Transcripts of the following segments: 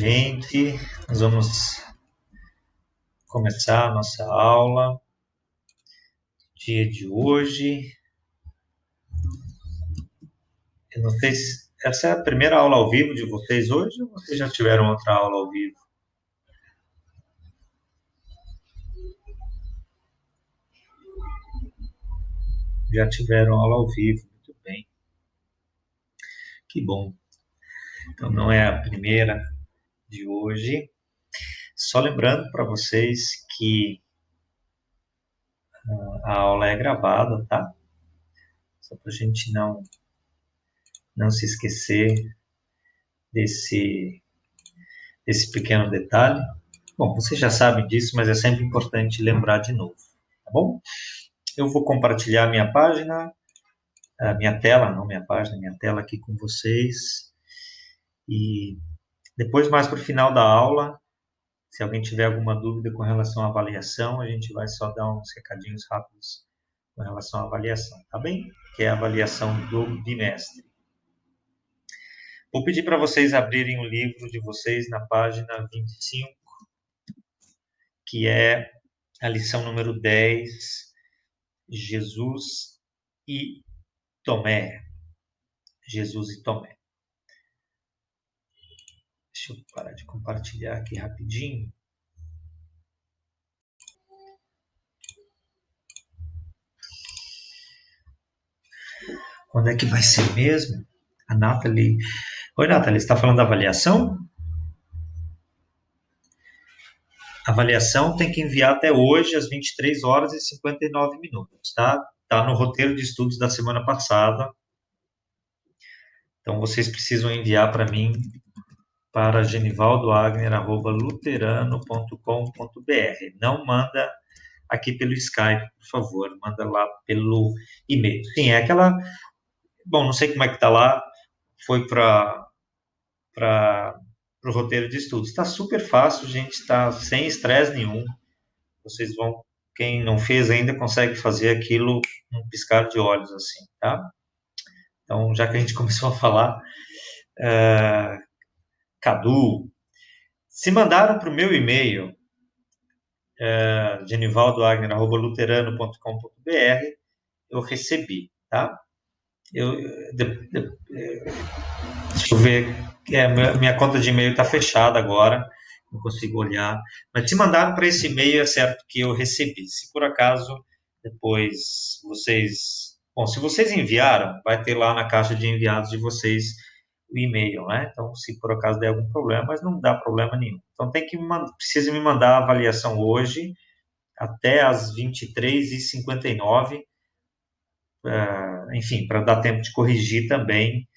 gente, nós vamos começar a nossa aula dia de hoje. Eu não sei se essa é a primeira aula ao vivo de vocês hoje ou vocês já tiveram outra aula ao vivo? Já tiveram aula ao vivo, muito bem. Que bom. Então não é a primeira de hoje. Só lembrando para vocês que a aula é gravada, tá? Só para a gente não se esquecer desse pequeno detalhe. Bom, vocês já sabem disso, mas é sempre importante lembrar de novo, tá bom? Eu vou compartilhar minha página, a minha tela, não minha página, minha tela aqui com vocês. E depois, mais para o final da aula, se alguém tiver alguma dúvida com relação à avaliação, a gente vai só dar uns recadinhos rápidos com relação à avaliação, tá bem? Que é a avaliação do bimestre. Vou pedir para vocês abrirem o livro de vocês na página 25, que é a lição número 10, Jesus e Tomé. Jesus e Tomé. Deixa eu parar de compartilhar aqui rapidinho. Quando é que vai ser mesmo? A Nathalie. Oi, Nathalie, você está falando da avaliação? A avaliação tem que enviar até hoje, às 23 horas e 59 minutos, tá? Está no roteiro de estudos da semana passada. Então, vocês precisam enviar para mim para genivaldoagner@luterano.com.br. Não manda aqui pelo Skype, por favor, manda lá pelo e-mail. Sim, é aquela... Bom, não sei como é que está lá, foi para o roteiro de estudos. Está super fácil, gente, está sem estresse nenhum. Vocês vão, quem não fez ainda, consegue fazer aquilo num piscar de olhos, assim, tá? Então, já que a gente começou a falar, Cadu, se mandaram para o meu e-mail, genivaldoagner@luterano.com.br, eu recebi, tá? Deixa eu ver, minha conta de e-mail está fechada agora, não consigo olhar, mas se mandaram para esse e-mail, é certo que eu recebi. Se por acaso depois vocês... Bom, se vocês enviaram, vai ter lá na caixa de enviados de vocês o e-mail, né? Então, se por acaso der algum problema, mas não dá problema nenhum. Então, precisa me mandar a avaliação hoje, até às 23h59, enfim, para dar tempo de corrigir também,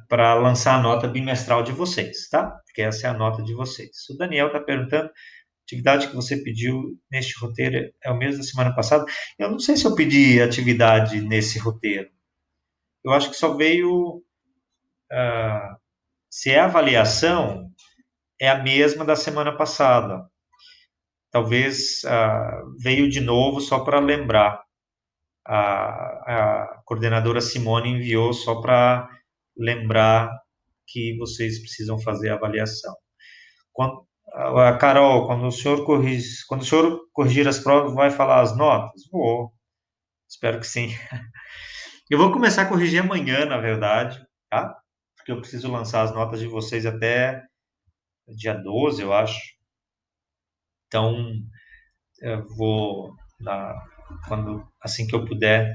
para lançar a nota bimestral de vocês, tá? Porque essa é a nota de vocês. O Daniel está perguntando, a atividade que você pediu neste roteiro é o mesmo da semana passada? Eu não sei se eu pedi atividade nesse roteiro. Eu acho que só veio... se é avaliação, é a mesma da semana passada. Talvez veio de novo só para lembrar. A coordenadora Simone enviou só para lembrar que vocês precisam fazer a avaliação. Carol, quando o senhor corrigir as provas, vai falar as notas? Vou, espero que sim. Eu vou começar a corrigir amanhã, na verdade, tá? Porque eu preciso lançar as notas de vocês até dia 12, eu acho. Então, eu vou, assim que eu puder,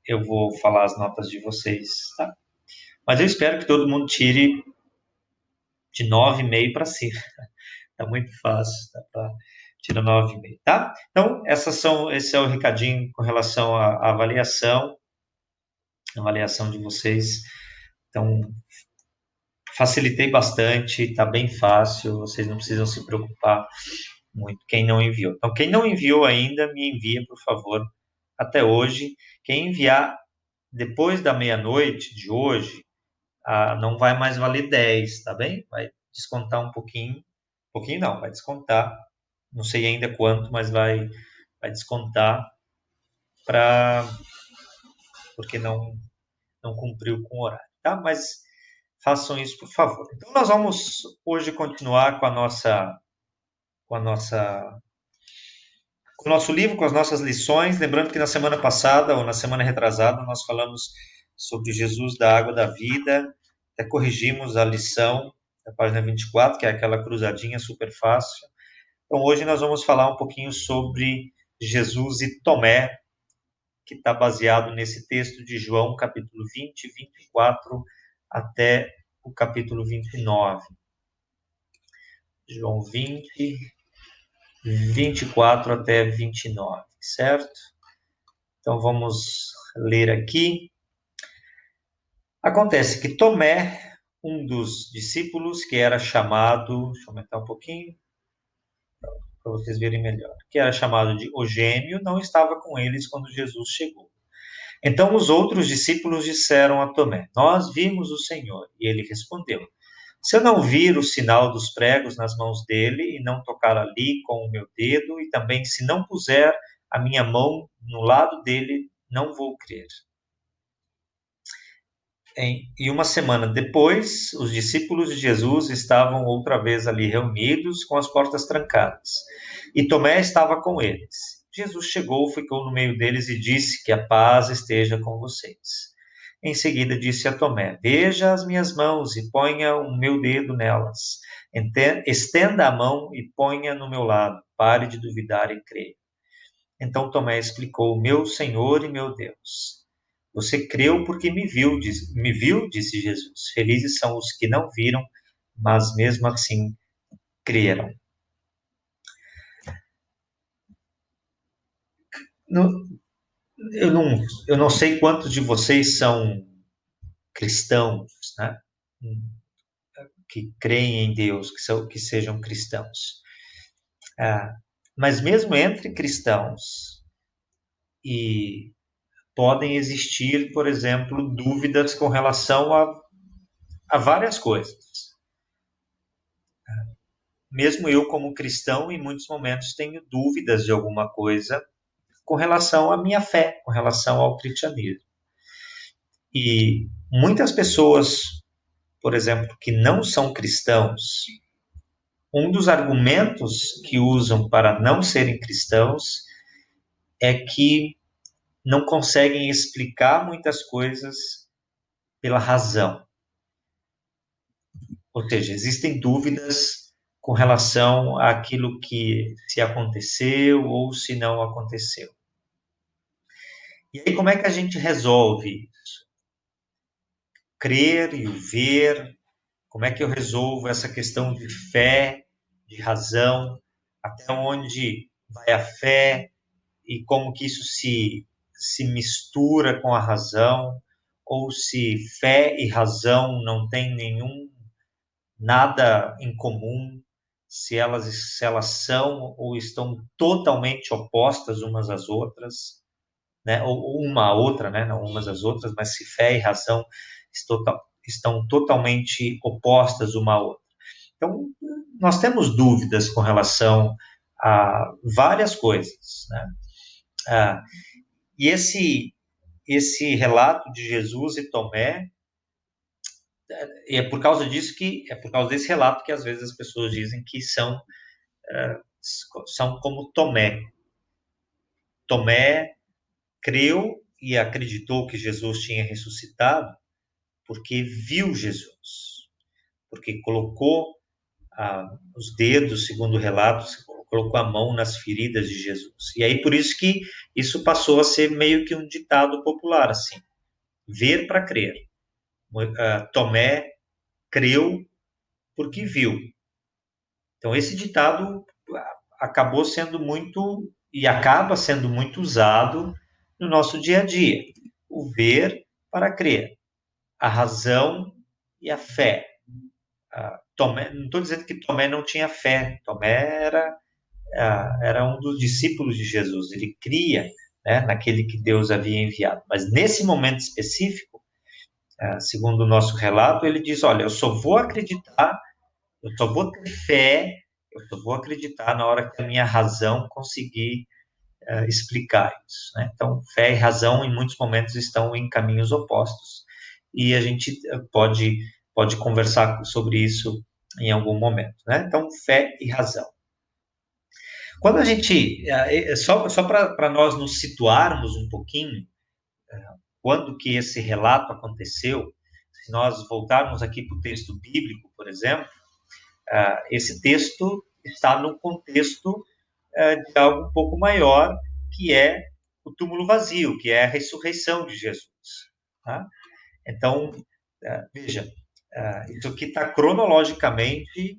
eu vou falar as notas de vocês, tá? Mas eu espero que todo mundo tire de 9,5 para cima. Tá muito fácil, tá para tirar 9,5, tá? Então, esse é o recadinho com relação à avaliação de vocês. Então, facilitei bastante, tá bem fácil, vocês não precisam se preocupar muito, quem não enviou. Então, quem não enviou ainda, me envia, por favor, até hoje. Quem enviar depois da meia-noite de hoje, não vai mais valer 10, tá bem? Vai descontar um pouquinho não, vai descontar, não sei ainda quanto, mas vai descontar porque não cumpriu com o horário, tá? Mas façam isso, por favor. Então, nós vamos hoje continuar com a nossa com o nosso livro, com as nossas lições. Lembrando que na semana passada, ou na semana retrasada, nós falamos sobre Jesus da água da vida, até corrigimos a lição da página 24, que é aquela cruzadinha super fácil. Então, hoje nós vamos falar um pouquinho sobre Jesus e Tomé, que está baseado nesse texto de João, capítulo 20, 24, até o capítulo 29. João 20, 24 até 29, certo? Então, vamos ler aqui. Acontece que Tomé, um dos discípulos que era chamado, deixa eu aumentar um pouquinho, para vocês verem melhor, que era chamado de O Gêmeo, não estava com eles quando Jesus chegou. Então os outros discípulos disseram a Tomé: Nós vimos o Senhor. E ele respondeu: Se eu não vir o sinal dos pregos nas mãos dele e não tocar ali com o meu dedo, e também se não puser a minha mão no lado dele, não vou crer. E uma semana depois, os discípulos de Jesus estavam outra vez ali reunidos, com as portas trancadas. E Tomé estava com eles. Jesus chegou, ficou no meio deles e disse: Que a paz esteja com vocês. Em seguida disse a Tomé: Veja as minhas mãos e ponha o meu dedo nelas. Estenda a mão e ponha no meu lado. Pare de duvidar e creia. Então Tomé explicou: Meu Senhor e meu Deus. Você creu porque me viu, disse Jesus. Felizes são os que não viram, mas mesmo assim creram. Eu não sei quantos de vocês são cristãos, né? Que creem em Deus, que sejam cristãos. Mas mesmo entre cristãos, e podem existir, por exemplo, dúvidas com relação a várias coisas. Mesmo eu, como cristão, em muitos momentos tenho dúvidas de alguma coisa com relação à minha fé, com relação ao cristianismo. E muitas pessoas, por exemplo, que não são cristãos, um dos argumentos que usam para não serem cristãos é que não conseguem explicar muitas coisas pela razão. Ou seja, existem dúvidas com relação àquilo que se aconteceu ou se não aconteceu. E aí, como é que a gente resolve isso? Crer e o ver, como é que eu resolvo essa questão de fé, de razão, até onde vai a fé e como que isso se mistura com a razão, ou se fé e razão não têm nada em comum, se elas são ou estão totalmente opostas umas às outras, né? Ou uma à outra, né? Não umas às outras, mas se fé e razão estão totalmente opostas uma à outra. Então, nós temos dúvidas com relação a várias coisas, né? E esse relato de Jesus e Tomé, e é por causa disso é por causa desse relato que às vezes as pessoas dizem que são como Tomé. Tomé creu e acreditou que Jesus tinha ressuscitado porque viu Jesus, porque colocou os dedos, segundo o relato, colocou a mão nas feridas de Jesus. E aí por isso que isso passou a ser meio que um ditado popular, assim, ver para crer. Tomé creu porque viu. Então esse ditado acabou sendo muito e acaba sendo muito usado no nosso dia a dia. O ver para crer, a razão e a fé. Tomé, não estou dizendo que Tomé não tinha fé. Tomé era um dos discípulos de Jesus. Ele cria, né, naquele que Deus havia enviado. Mas nesse momento específico, segundo o nosso relato, ele diz: olha, eu só vou acreditar, eu só vou ter fé, eu só vou acreditar na hora que a minha razão conseguir explicar isso, né? Então, fé e razão, em muitos momentos, estão em caminhos opostos. E a gente pode pode conversar sobre isso em algum momento, né? Então, fé e razão. Quando a gente, só para nós nos situarmos um pouquinho, quando que esse relato aconteceu, se nós voltarmos aqui para o texto bíblico, por exemplo, esse texto está no contexto de algo um pouco maior, que é o túmulo vazio, que é a ressurreição de Jesus. Tá? Então, veja, isso aqui está cronologicamente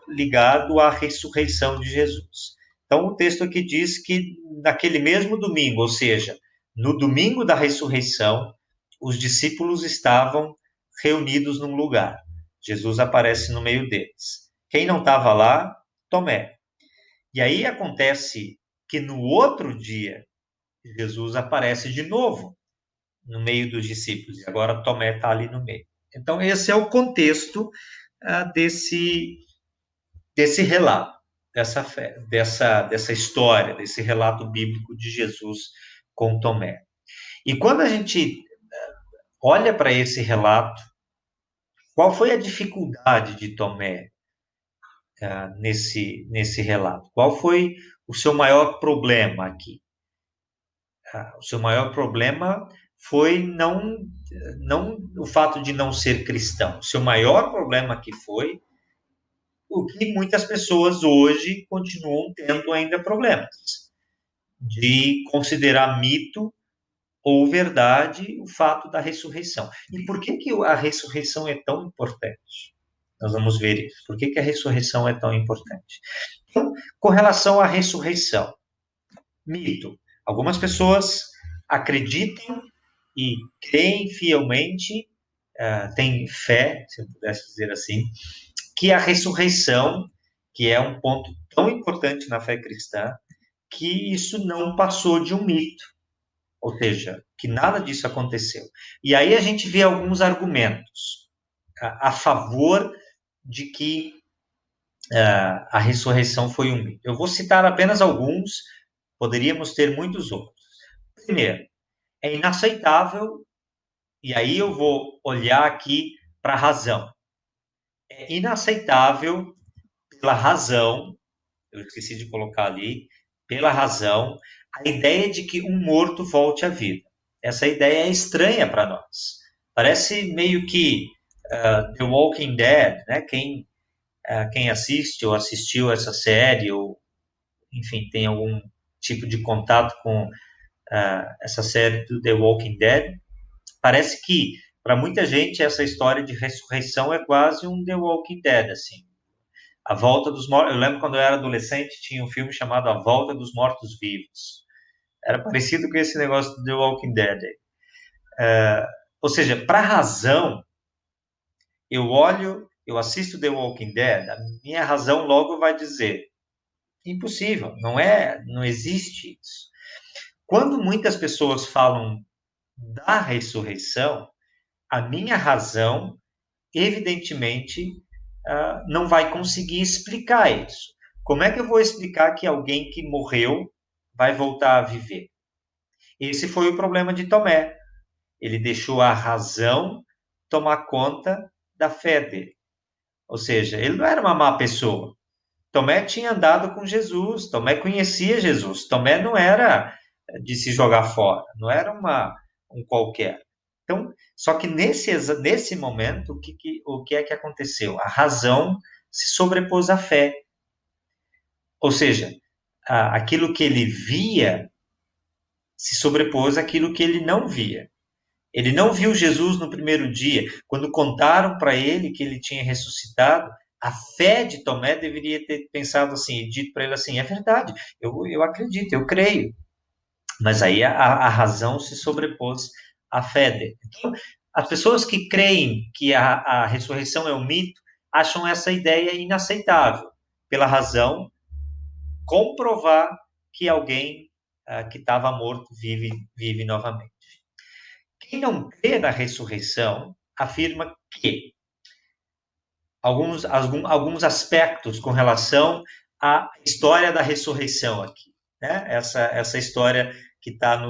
ligado à ressurreição de Jesus. Então, o texto aqui diz que naquele mesmo domingo, ou seja, no domingo da ressurreição, os discípulos estavam reunidos num lugar. Jesus aparece no meio deles. Quem não estava lá? Tomé. E aí acontece que no outro dia, Jesus aparece de novo no meio dos discípulos. E agora Tomé está ali no meio. Então, esse é o contexto desse relato, dessa fé, dessa história, desse relato bíblico de Jesus com Tomé. E quando a gente olha para esse relato, qual foi a dificuldade de Tomé nesse relato? Qual foi o seu maior problema aqui? O seu maior problema foi não o fato de não ser cristão. O seu maior problema aqui foi o que muitas pessoas hoje continuam tendo ainda problemas, de considerar mito ou verdade o fato da ressurreição. E por que a ressurreição é tão importante? Nós vamos ver isso. Por que a ressurreição é tão importante? Então, com relação à ressurreição, mito. Algumas pessoas acreditam e creem fielmente, têm fé, se eu pudesse dizer assim, que a ressurreição, que é um ponto tão importante na fé cristã, que isso não passou de um mito. Ou seja, que nada disso aconteceu. E aí a gente vê alguns argumentos a favor de que a ressurreição foi um mito. Eu vou citar apenas alguns, poderíamos ter muitos outros. Primeiro, é inaceitável, e aí eu vou olhar aqui para a razão. É inaceitável pela razão, eu esqueci de colocar ali, pela razão, a ideia de que um morto volte à vida. Essa ideia é estranha para nós. Parece meio que The Walking Dead, né? Quem assiste ou assistiu essa série, ou enfim, tem algum tipo de contato com essa série do The Walking Dead, parece que para muita gente essa história de ressurreição é quase um The Walking Dead, assim. A Volta dos Mortos. Eu lembro quando eu era adolescente, tinha um filme chamado A Volta dos Mortos Vivos. Era parecido com esse negócio do The Walking Dead. Ou seja, para a razão, eu olho, eu assisto The Walking Dead, a minha razão logo vai dizer: impossível, não existe isso. Quando muitas pessoas falam da ressurreição, a minha razão, evidentemente, não vai conseguir explicar isso. Como é que eu vou explicar que alguém que morreu vai voltar a viver? Esse foi o problema de Tomé. Ele deixou a razão tomar conta da fé dele. Ou seja, ele não era uma má pessoa. Tomé tinha andado com Jesus, Tomé conhecia Jesus, Tomé não era de se jogar fora, não era um qualquer. Então, só que nesse momento, o que é que aconteceu? A razão se sobrepôs à fé. Ou seja, aquilo que ele via se sobrepôs àquilo que ele não via. Ele não viu Jesus no primeiro dia. Quando contaram para ele que ele tinha ressuscitado, a fé de Tomé deveria ter pensado assim, dito para ele assim: é verdade, eu acredito, eu creio. Mas aí a razão se sobrepôs à fé dele. Então, as pessoas que creem que a ressurreição é um mito acham essa ideia inaceitável, pela razão comprovar que alguém que estava morto vive novamente. Quem não crê na ressurreição afirma que alguns aspectos com relação à história da ressurreição aqui, né? Essa história que está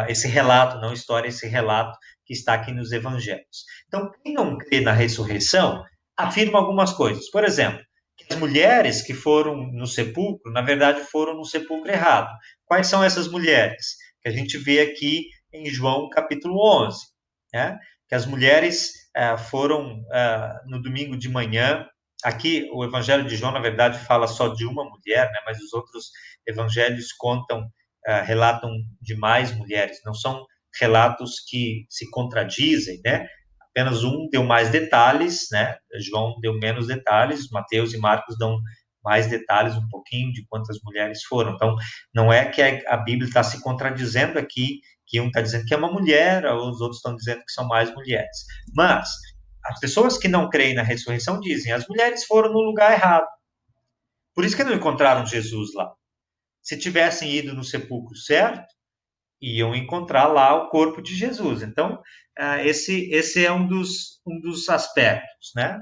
esse relato, não história, esse relato que está aqui nos evangelhos. Então, quem não crê na ressurreição afirma algumas coisas. Por exemplo, que as mulheres que foram no sepulcro, na verdade, foram no sepulcro errado. Quais são essas mulheres? Que a gente vê aqui em João capítulo 11, né? Que as mulheres foram no domingo de manhã. Aqui o Evangelho de João, na verdade, fala só de uma mulher, né? Mas os outros evangelhos relatam de mais mulheres. Não são relatos que se contradizem, né? Apenas um deu mais detalhes, né? João deu menos detalhes, Mateus e Marcos dão mais detalhes um pouquinho de quantas mulheres foram. Então, não é que a Bíblia está se contradizendo aqui, que um está dizendo que é uma mulher, os outros estão dizendo que são mais mulheres. Mas as pessoas que não creem na ressurreição dizem, as mulheres foram no lugar errado. Por isso que não encontraram Jesus lá. Se tivessem ido no sepulcro certo, iam encontrar lá o corpo de Jesus. Então, esse é um dos aspectos, né?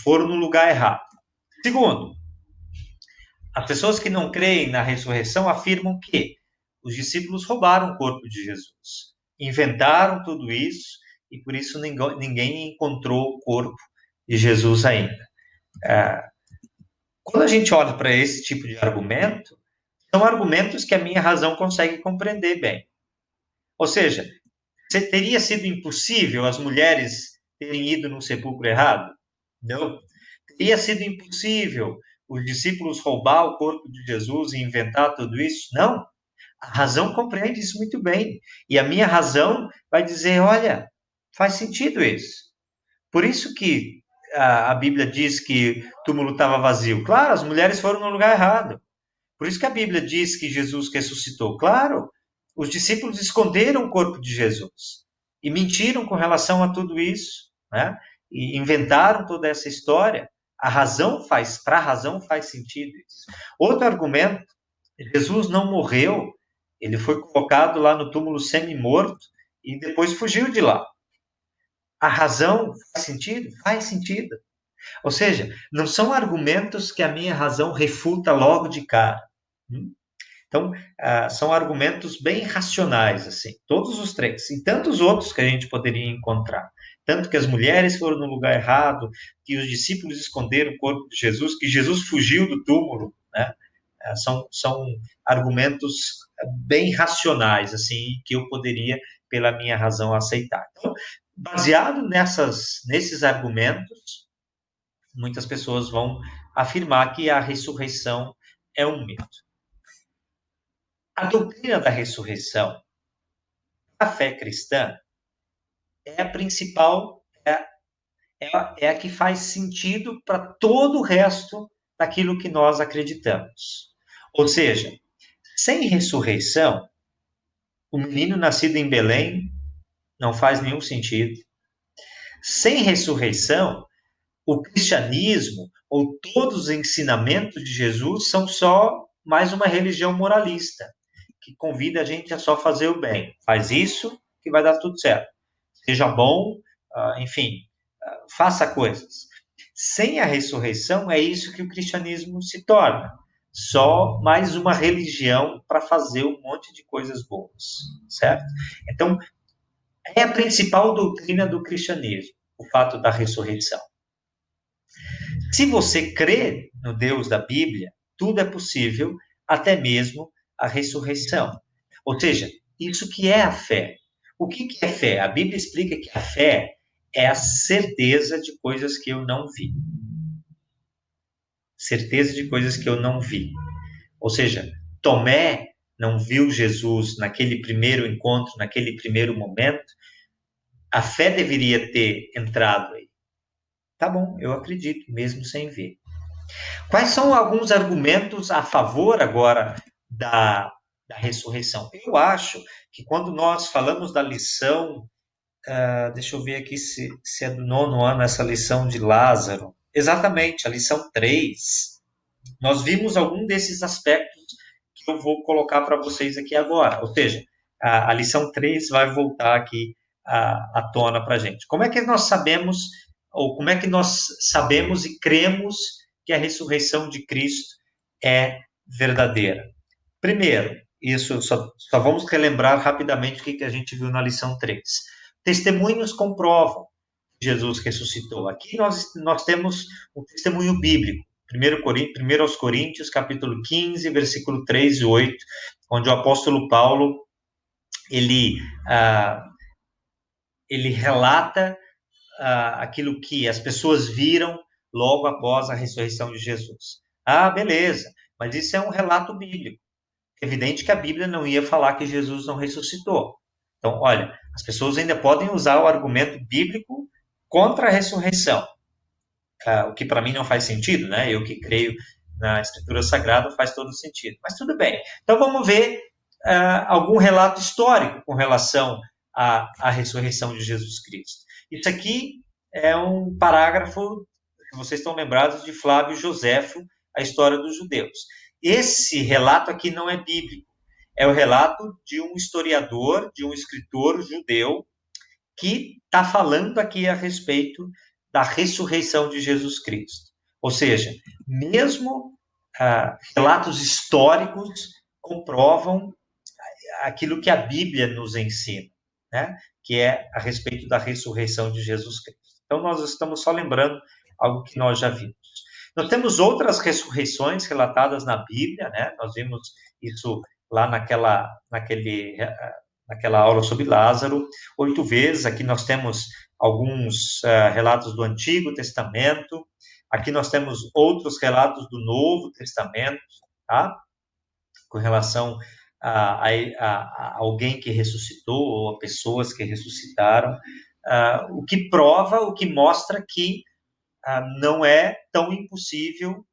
Foram no lugar errado. Segundo, as pessoas que não creem na ressurreição afirmam que os discípulos roubaram o corpo de Jesus, inventaram tudo isso e por isso ninguém encontrou o corpo de Jesus ainda. Quando a gente olha para esse tipo de argumento, são argumentos que a minha razão consegue compreender bem. Ou seja, teria sido impossível as mulheres terem ido no sepulcro errado? Não. Teria sido impossível os discípulos roubar o corpo de Jesus e inventar tudo isso? Não. A razão compreende isso muito bem. E a minha razão vai dizer, olha, faz sentido isso. Por isso que a Bíblia diz que o túmulo estava vazio. Claro, as mulheres foram no lugar errado. Por isso que a Bíblia diz que Jesus ressuscitou. Claro, os discípulos esconderam o corpo de Jesus e mentiram com relação a tudo isso, né? E inventaram toda essa história. Para a razão faz sentido isso. Outro argumento, Jesus não morreu, ele foi colocado lá no túmulo semi-morto e depois fugiu de lá. A razão faz sentido? Faz sentido. Ou seja, não são argumentos que a minha razão refuta logo de cara. Então, são argumentos bem racionais, assim, todos os três, e tantos outros que a gente poderia encontrar. Tanto que as mulheres foram no lugar errado, que os discípulos esconderam o corpo de Jesus, que Jesus fugiu do túmulo, né? São argumentos bem racionais, assim, que eu poderia, pela minha razão, aceitar. Então, baseado nesses argumentos, muitas pessoas vão afirmar que a ressurreição é um mito. A doutrina da ressurreição, a fé cristã, é a principal, é a que faz sentido para todo o resto daquilo que nós acreditamos. Ou seja, sem ressurreição, o menino nascido em Belém não faz nenhum sentido. Sem ressurreição, o cristianismo ou todos os ensinamentos de Jesus são só mais uma religião moralista, que convida a gente a só fazer o bem. Faz isso que vai dar tudo certo. Seja bom, enfim, faça coisas. Sem a ressurreição, é isso que o cristianismo se torna. Só mais uma religião para fazer um monte de coisas boas, certo? Então, é a principal doutrina do cristianismo, o fato da ressurreição. Se você crê no Deus da Bíblia, tudo é possível, até mesmo a ressurreição. Ou seja, isso que é a fé. O que é fé? A Bíblia explica que a fé é a certeza de coisas que eu não vi. Certeza de coisas que eu não vi. Ou seja, Tomé não viu Jesus naquele primeiro encontro, naquele primeiro momento. A fé deveria ter entrado aí. Tá bom, eu acredito, mesmo sem ver. Quais são alguns argumentos a favor agora da ressurreição? Eu acho que quando nós falamos da lição, deixa eu ver aqui se é do 9º ano essa lição de Lázaro. Exatamente, a lição 3. Nós vimos algum desses aspectos que eu vou colocar para vocês aqui agora. Ou seja, a lição 3 vai voltar aqui à tona para a gente. Como é que nós sabemos, ou como é que nós sabemos e cremos que a ressurreição de Cristo é verdadeira? Primeiro, Isso, só vamos relembrar rapidamente o que a gente viu na lição 3. Testemunhos comprovam que Jesus ressuscitou. Aqui nós temos o testemunho bíblico. 1 aos Coríntios, capítulo 15, versículo 3 e 8, onde o apóstolo Paulo, ele, ah, ele relata aquilo que as pessoas viram logo após a ressurreição de Jesus. Ah, beleza, mas isso é um relato bíblico. É evidente que a Bíblia não ia falar que Jesus não ressuscitou. Então, olha, as pessoas ainda podem usar o argumento bíblico contra a ressurreição, o que para mim não faz sentido, né? Eu que creio na Escritura Sagrada faz todo sentido. Mas tudo bem. Então vamos ver algum relato histórico com relação à ressurreição de Jesus Cristo. Isso aqui é um parágrafo, que vocês estão lembrados, de Flávio Joséfo, a história dos judeus. Esse relato aqui não é bíblico. É o relato de um historiador, de um escritor judeu, que está falando aqui a respeito da ressurreição de Jesus Cristo. Ou seja, mesmo relatos históricos comprovam aquilo que a Bíblia nos ensina, né? Que é a respeito da ressurreição de Jesus Cristo. Então, nós estamos só lembrando algo que nós já vimos. Nós temos outras ressurreições relatadas na Bíblia, né? Nós vimos isso lá naquela aula sobre Lázaro, 8 vezes. Aqui nós temos alguns relatos do Antigo Testamento. Aqui nós temos outros relatos do Novo Testamento, tá? Com relação a alguém que ressuscitou ou a pessoas que ressuscitaram, o que prova, o que mostra que não é tão impossível,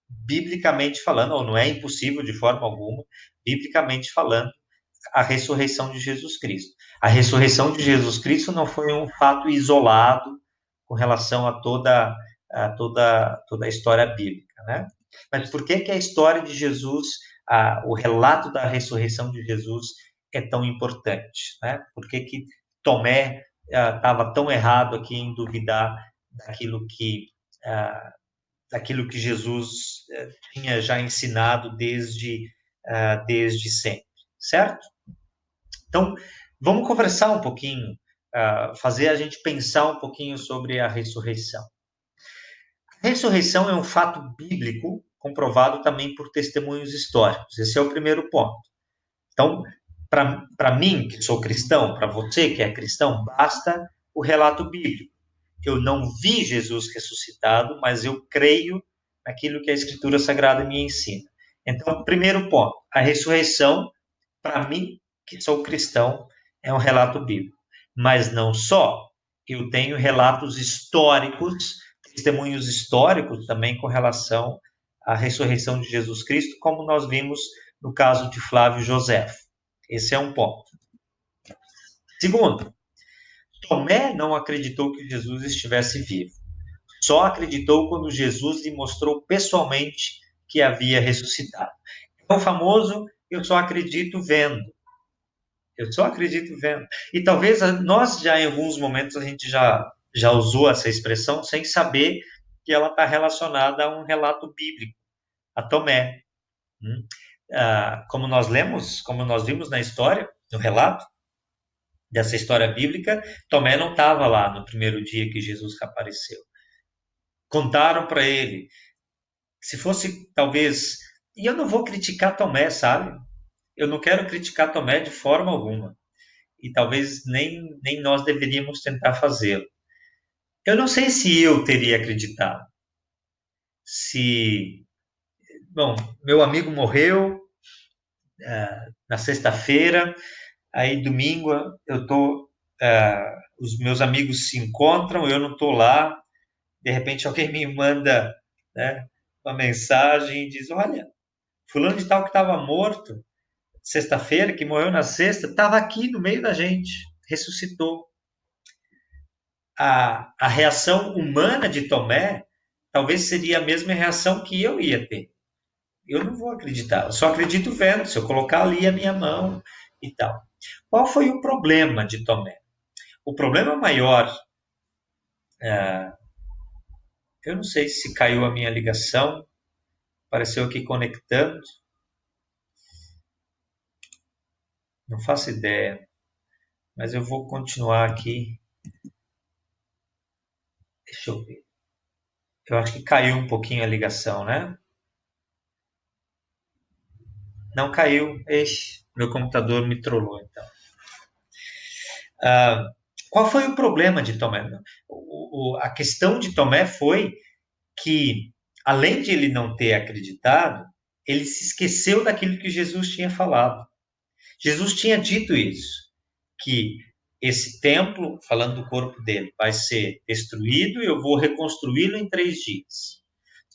biblicamente falando, ou não é impossível de forma alguma, biblicamente falando, a ressurreição de Jesus Cristo. A ressurreição de Jesus Cristo não foi um fato isolado com relação a toda a história bíblica, né? Mas por que a história de Jesus, o relato da ressurreição de Jesus é tão importante, né? Por que Tomé estava tão errado aqui em duvidar daquilo que ah, daquilo que Jesus tinha já ensinado desde sempre, certo? Então, vamos conversar um pouquinho, fazer a gente pensar um pouquinho sobre a ressurreição. A ressurreição é um fato bíblico comprovado também por testemunhos históricos. Esse é o primeiro ponto. Então, para mim, que sou cristão, para você que é cristão, basta o relato bíblico. Eu não vi Jesus ressuscitado, mas eu creio naquilo que a Escritura Sagrada me ensina. Então, primeiro ponto, a ressurreição, para mim, que sou cristão, é um relato bíblico. Mas não só, eu tenho relatos históricos, testemunhos históricos também com relação à ressurreição de Jesus Cristo, como nós vimos no caso de Flávio Joséfo. Esse é um ponto. Segundo, Tomé não acreditou que Jesus estivesse vivo. Só acreditou quando Jesus lhe mostrou pessoalmente que havia ressuscitado. É o famoso eu só acredito vendo. Eu só acredito vendo. E talvez nós já em alguns momentos a gente já usou essa expressão sem saber que ela está relacionada a um relato bíblico, a Tomé. Como nós lemos, como nós vimos na história, no relato dessa história bíblica, Tomé não estava lá no primeiro dia que Jesus apareceu. Contaram para ele. Se fosse, talvez. E eu não vou criticar Tomé, sabe? Eu não quero criticar Tomé de forma alguma. E talvez nem nós deveríamos tentar fazê-lo. Eu não sei se eu teria acreditado. Se. Bom, meu amigo morreu na sexta-feira, aí domingo eu tô. Os meus amigos se encontram, eu não estou lá. De repente alguém me manda, né, uma mensagem e diz: Olha, fulano de tal que estava morto sexta-feira, que morreu na sexta, estava aqui no meio da gente, ressuscitou. A reação humana de Tomé talvez seria a mesma reação que eu ia ter. Eu não vou acreditar, eu só acredito vendo, se eu colocar ali a minha mão e tal. Qual foi o problema de Tomé? O problema maior, eu não sei se caiu a minha ligação, apareceu aqui conectando. Não faço ideia, mas eu vou continuar aqui. Deixa eu ver. Eu acho que caiu um pouquinho a ligação, né? Não caiu. Ixi, meu computador me trollou, então. Qual foi o problema de Tomé? A questão de Tomé foi que, além de ele não ter acreditado, ele se esqueceu daquilo que Jesus tinha falado. Jesus tinha dito isso, que esse templo, falando do corpo dele, vai ser destruído e eu vou reconstruí-lo em 3 dias.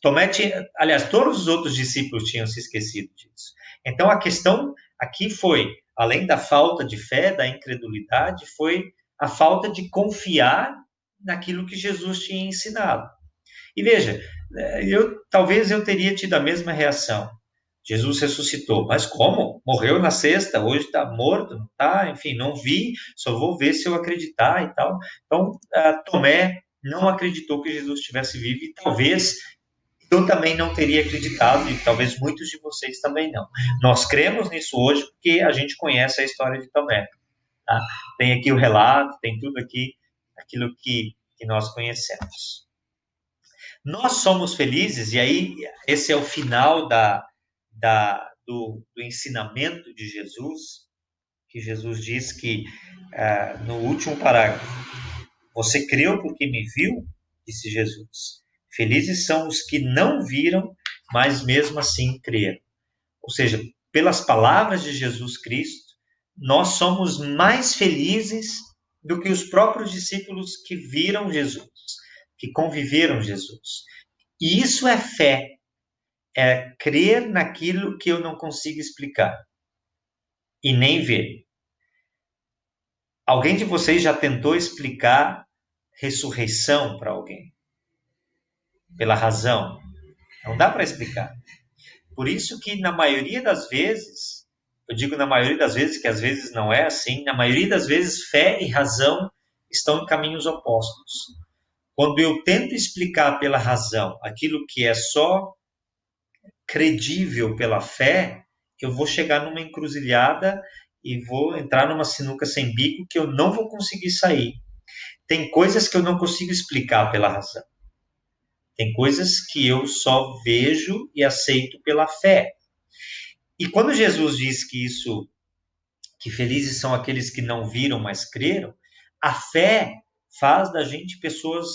Tomé tinha, aliás, todos os outros discípulos tinham se esquecido disso. Então a questão aqui foi, além da falta de fé, da incredulidade, foi a falta de confiar naquilo que Jesus tinha ensinado. E veja, talvez eu teria tido a mesma reação. Jesus ressuscitou, mas como? Morreu na sexta, hoje está morto, não está? Enfim, não vi, só vou ver se eu acreditar e tal. Então, Tomé não acreditou que Jesus estivesse vivo e talvez eu também não teria acreditado e talvez muitos de vocês também não. Nós cremos nisso hoje porque a gente conhece a história de Tomé. Tá? Tem aqui o relato, tem tudo aqui, aquilo que nós conhecemos. Nós somos felizes, e aí esse é o final do ensinamento de Jesus, que Jesus diz que, no último parágrafo, você creu porque me viu, disse Jesus. Felizes são os que não viram, mas mesmo assim creram. Ou seja, pelas palavras de Jesus Cristo, nós somos mais felizes do que os próprios discípulos que viram Jesus, que conviveram Jesus. E isso é fé, é crer naquilo que eu não consigo explicar e nem ver. Alguém de vocês já tentou explicar ressurreição para alguém? Pela razão? Não dá para explicar. Por isso que na maioria das vezes, eu digo na maioria das vezes, que às vezes não é assim, na maioria das vezes fé e razão estão em caminhos opostos. Quando eu tento explicar pela razão aquilo que é só credível pela fé, eu vou chegar numa encruzilhada e vou entrar numa sinuca sem bico que eu não vou conseguir sair. Tem coisas que eu não consigo explicar pela razão. Tem coisas que eu só vejo e aceito pela fé. E quando Jesus diz que felizes são aqueles que não viram, mas creram, a fé faz da gente pessoas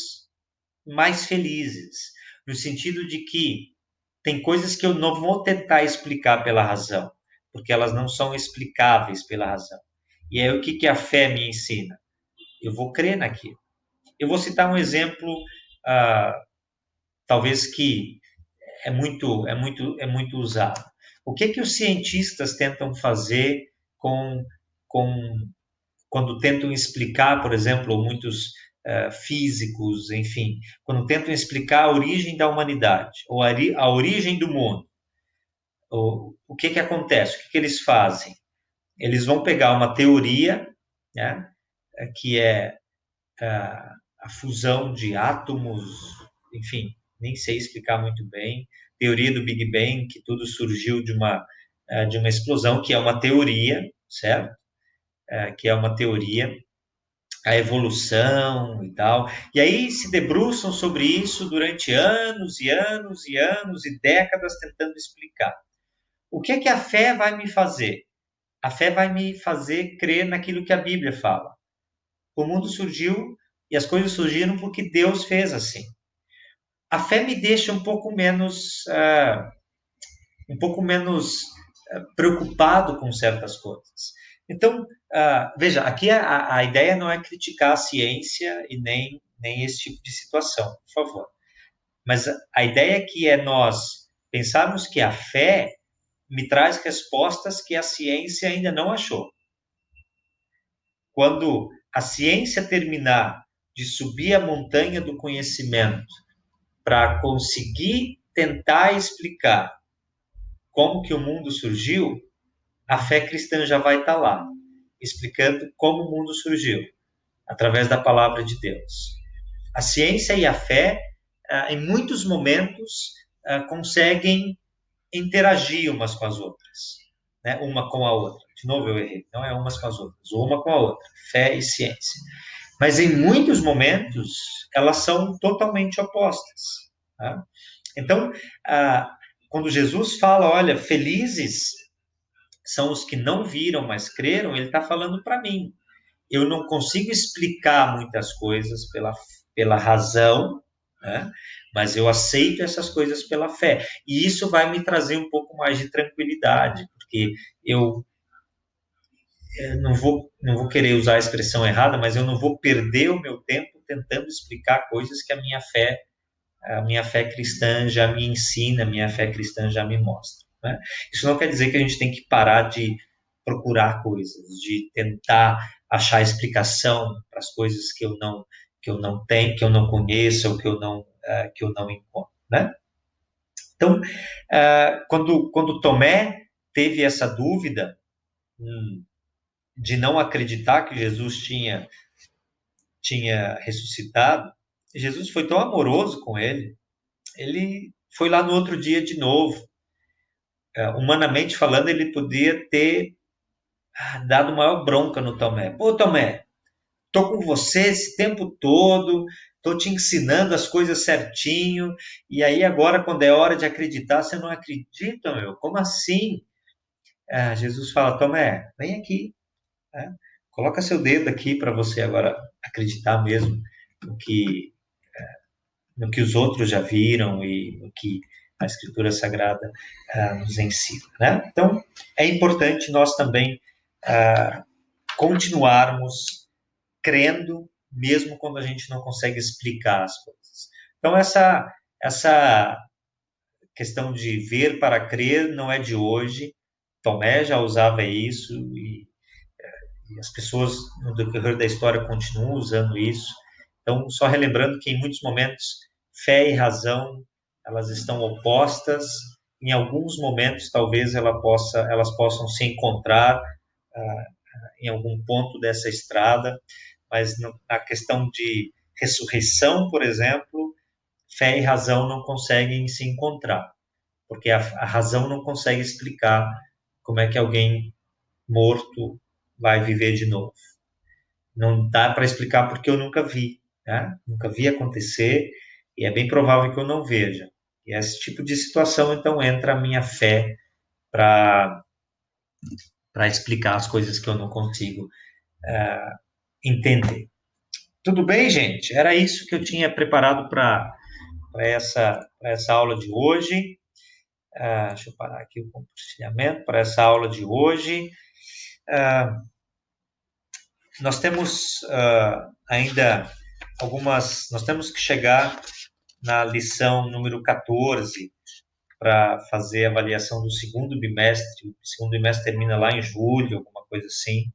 mais felizes, no sentido de que tem coisas que eu não vou tentar explicar pela razão, porque elas não são explicáveis pela razão. E aí o que a fé me ensina? Eu vou crer naquilo. Eu vou citar um exemplo, ah, talvez que é muito usado. O que os cientistas tentam fazer com, com quando tentam explicar, por exemplo, muitos físicos, enfim, quando tentam explicar a origem da humanidade ou a origem do mundo? O que acontece? O que eles fazem? Eles vão pegar uma teoria, né, que é a fusão de átomos, enfim, nem sei explicar muito bem, teoria do Big Bang, que tudo surgiu de uma explosão, que é uma teoria, certo? Que é uma teoria, a evolução e tal. E aí se debruçam sobre isso durante anos e anos e anos e décadas tentando explicar. O que a fé vai me fazer? A fé vai me fazer crer naquilo que a Bíblia fala. O mundo surgiu e as coisas surgiram porque Deus fez assim. A fé me deixa um pouco menos preocupado com certas coisas. Então, veja, aqui a ideia não é criticar a ciência e nem esse tipo de situação, por favor. Mas a ideia aqui é nós pensarmos que a fé me traz respostas que a ciência ainda não achou. Quando a ciência terminar de subir a montanha do conhecimento para conseguir tentar explicar como que o mundo surgiu, a fé cristã já vai estar lá, explicando como o mundo surgiu, através da palavra de Deus. A ciência e a fé, em muitos momentos, conseguem interagir umas com as outras. né, uma com a outra. De novo eu errei, não é umas com as outras, uma com a outra, fé e ciência. Mas em muitos momentos elas são totalmente opostas. Tá? Então, quando Jesus fala, olha, felizes são os que não viram, mas creram, ele está falando para mim. Eu não consigo explicar muitas coisas pela razão, né? Mas eu aceito essas coisas pela fé. E isso vai me trazer um pouco mais de tranquilidade, porque eu não vou querer usar a expressão errada, mas eu não vou perder o meu tempo tentando explicar coisas que a minha fé cristã já me ensina, a minha fé cristã já me mostra. Né? Isso não quer dizer que a gente tem que parar de procurar coisas, de tentar achar explicação para as coisas que eu não tenho, que eu não conheço, ou que eu não encontro. Né? Então, quando Tomé teve essa dúvida de não acreditar que Jesus tinha ressuscitado, Jesus foi tão amoroso com ele. Ele foi lá no outro dia de novo. Humanamente falando, ele podia ter dado maior bronca no Tomé. Pô, Tomé, tô com você esse tempo todo, tô te ensinando as coisas certinho, e aí agora, quando é hora de acreditar, você não acredita, meu? Como assim? Jesus fala, Tomé, vem aqui, né? Coloca seu dedo aqui para você agora acreditar mesmo no que no que os outros já viram e no que a Escritura Sagrada nos ensina. Né? Então, é importante nós também continuarmos crendo, mesmo quando a gente não consegue explicar as coisas. Então, essa questão de ver para crer não é de hoje. Tomé já usava isso e as pessoas no decorrer da história continuam usando isso. Então, só relembrando que em muitos momentos fé e razão elas estão opostas. Em alguns momentos, talvez elas possam se encontrar em algum ponto dessa estrada, mas na questão de ressurreição, por exemplo, fé e razão não conseguem se encontrar, porque a razão não consegue explicar como é que alguém morto vai viver de novo. Não dá para explicar porque eu nunca vi, né? Nunca vi acontecer e é bem provável que eu não veja. E esse tipo de situação, então, entra a minha fé para explicar as coisas que eu não consigo entender. Tudo bem, gente? Era isso que eu tinha preparado para essa aula de hoje. Deixa eu parar aqui o compartilhamento para essa aula de hoje. Nós temos ainda nós temos que chegar na lição número 14 para fazer a avaliação do segundo bimestre. O segundo bimestre termina lá em julho, alguma coisa assim.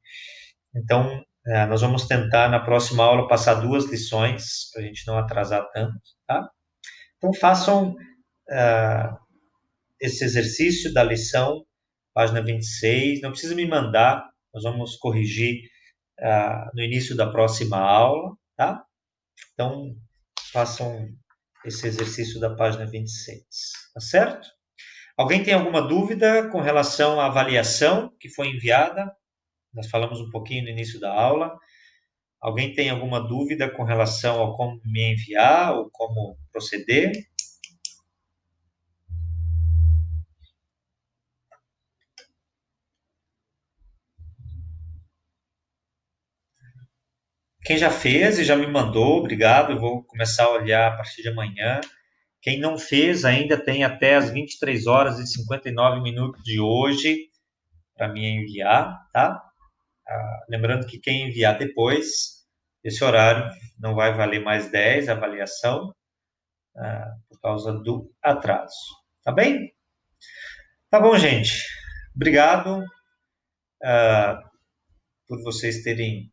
Então, nós vamos tentar na próxima aula passar 2 lições para a gente não atrasar tanto, tá? Então, façam esse exercício da lição, página 26. Não precisa me mandar, nós vamos corrigir no início da próxima aula, tá? Então, façam esse exercício da página 26, tá certo? Alguém tem alguma dúvida com relação à avaliação que foi enviada? Nós falamos um pouquinho no início da aula. Alguém tem alguma dúvida com relação a como me enviar ou como proceder? Quem já fez e já me mandou, obrigado. Eu vou começar a olhar a partir de amanhã. Quem não fez ainda tem até as 23 horas e 59 minutos de hoje para me enviar, tá? Lembrando que quem enviar depois desse horário não vai valer mais 10 a avaliação por causa do atraso. Tá bem? Tá bom, gente. Obrigado por vocês terem